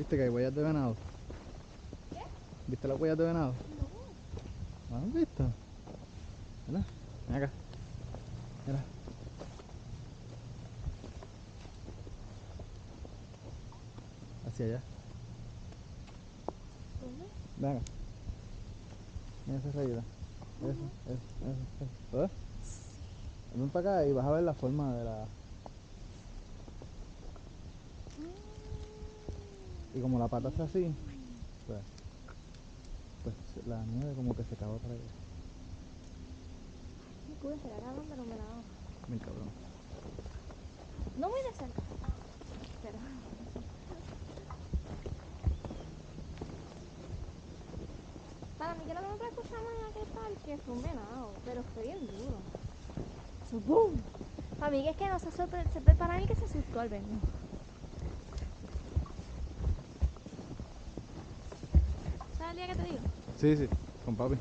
¿Viste que hay huellas de venado? ¿Qué? ¿Viste las huellas de venado? No. ¿No has visto? Mira, ven acá. Mira. Hacia allá. ¿Dónde? Ven acá. Mira esa rayita. Eso, eso, eso, eso. ¿Lo ves? Ven para acá y vas a ver la forma de la... Y como la pata está así, pues, pues la nieve como que se acaba para allá. Qué cool, estaría cabrón, pero me la hago. Bien cabrón. No muy de cerca. Pero. Para mí que lo que nosotros escuchamos en aquel parque fue un venado, pero fue bien duro. Eso, ¡boom! Para mí que es que no se para mí que se asustó al vernos. ¿Sabes el día que te digo? Sí, sí, con papi.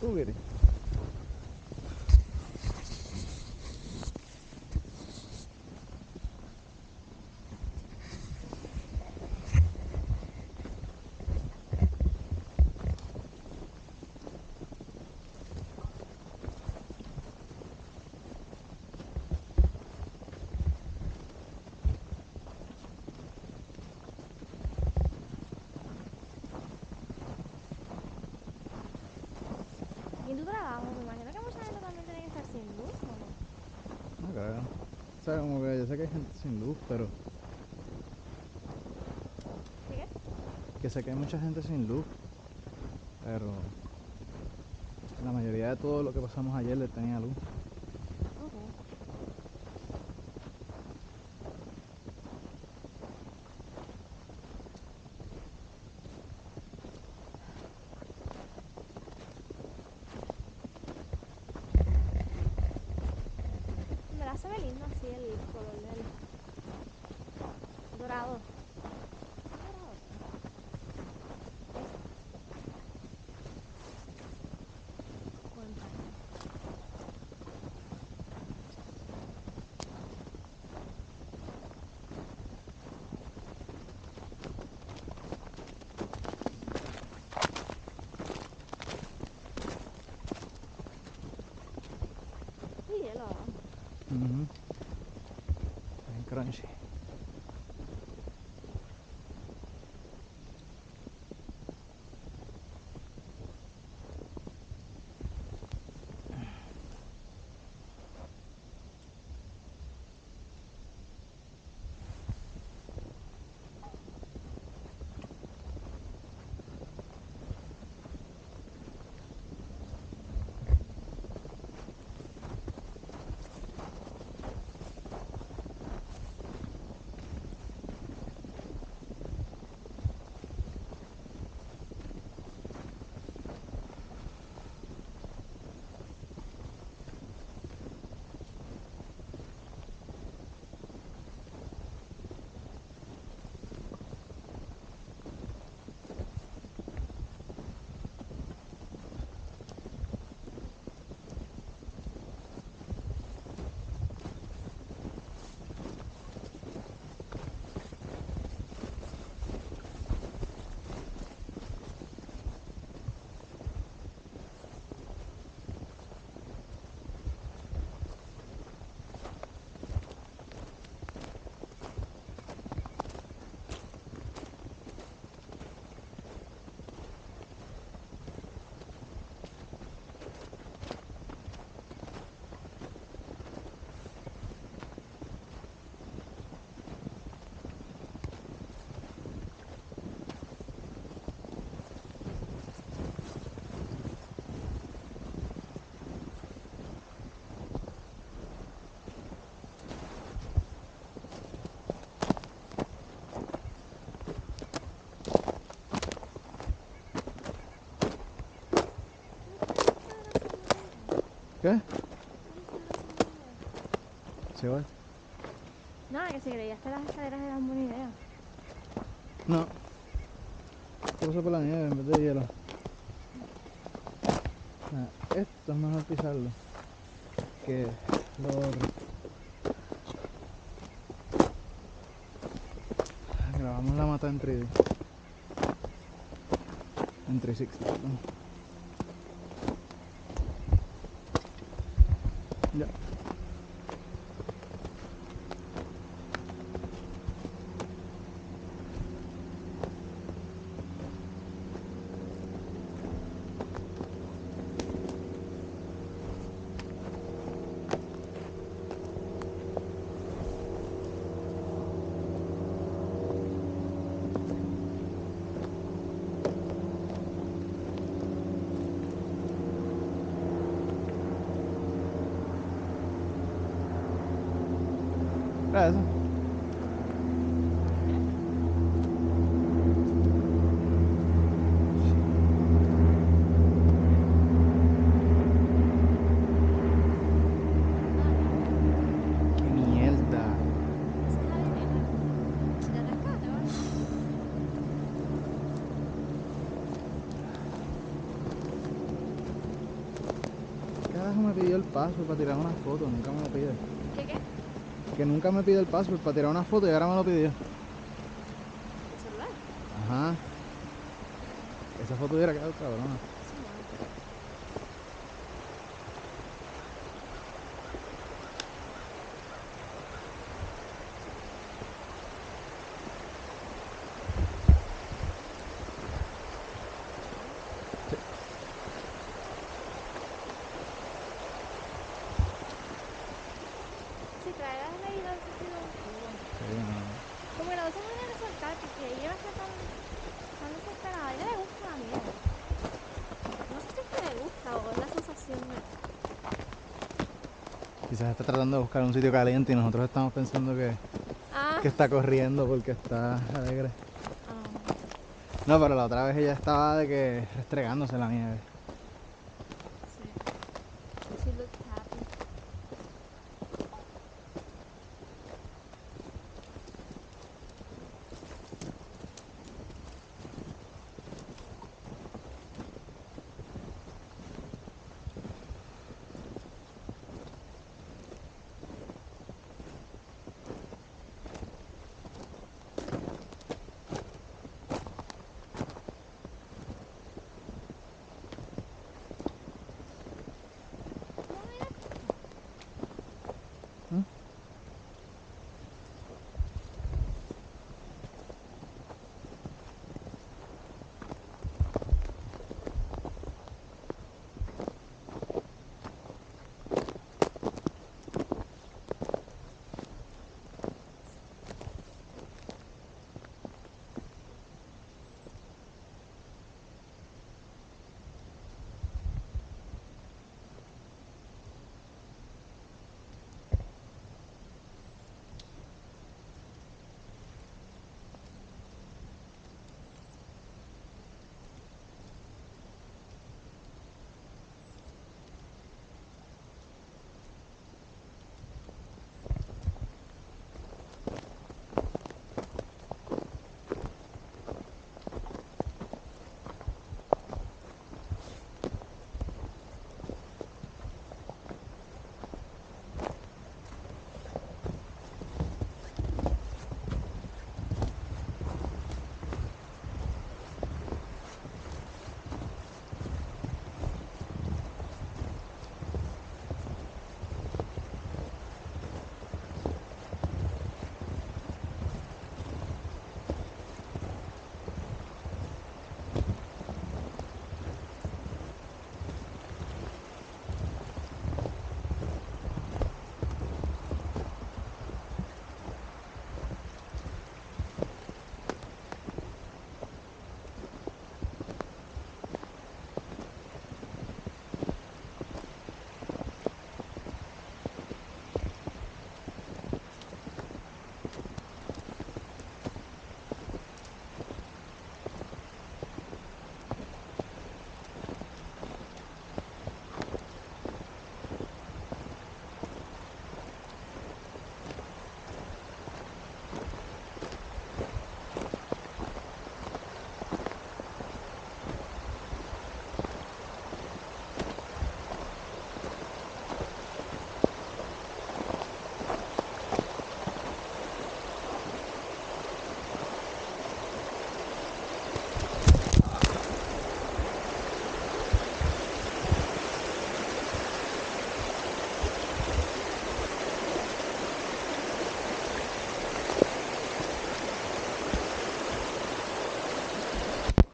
¿Tú quieres? Y en tu trabajo, me imagino que mucha gente también tiene que estar sin luz, ¿o no? No creo. O sea, como que yo sé que hay gente sin luz, pero... ¿Qué qué? Que sé que hay mucha gente sin luz, pero... La mayoría de todo lo que pasamos ayer le tenía luz. Ok. Me la se ve lindo así el color del dorado. Dorado. Buen parque. Sí, hielo abajo. Bien crunchy. ¿Qué? ¿Se va? Nada, que si creías que las escaleras eran buena idea. No. Se pasó por la nieve en vez de hielo. Nah. esto es mejor pisarlo que lo otro. Grabamos la mata en 3D. En 360, perdón. Ya. Era eso. Qué mierda. Esa es la venena. Ya rescate, ¿vale? Carajo me pidió el password para tirar una foto, nunca me lo pide. ¿Qué? Que nunca me pide el password para tirar una foto y ahora me lo pidió. ¿El celular? Ajá. Esa foto hubiera quedado cabrona. Sí, mano. Si traeras el medidor, eso ha sido un culo. Sí, no. Como que no se puede resaltar porque ella va a estar tan desesperada. A ella le gusta la nieve. No sé si es que le gusta o es la sensación de... Quizás está tratando de buscar un sitio caliente y nosotros estamos pensando Ah, que está corriendo porque está alegre. ah, No, pero la otra vez ella estaba de que restregándose en la nieve.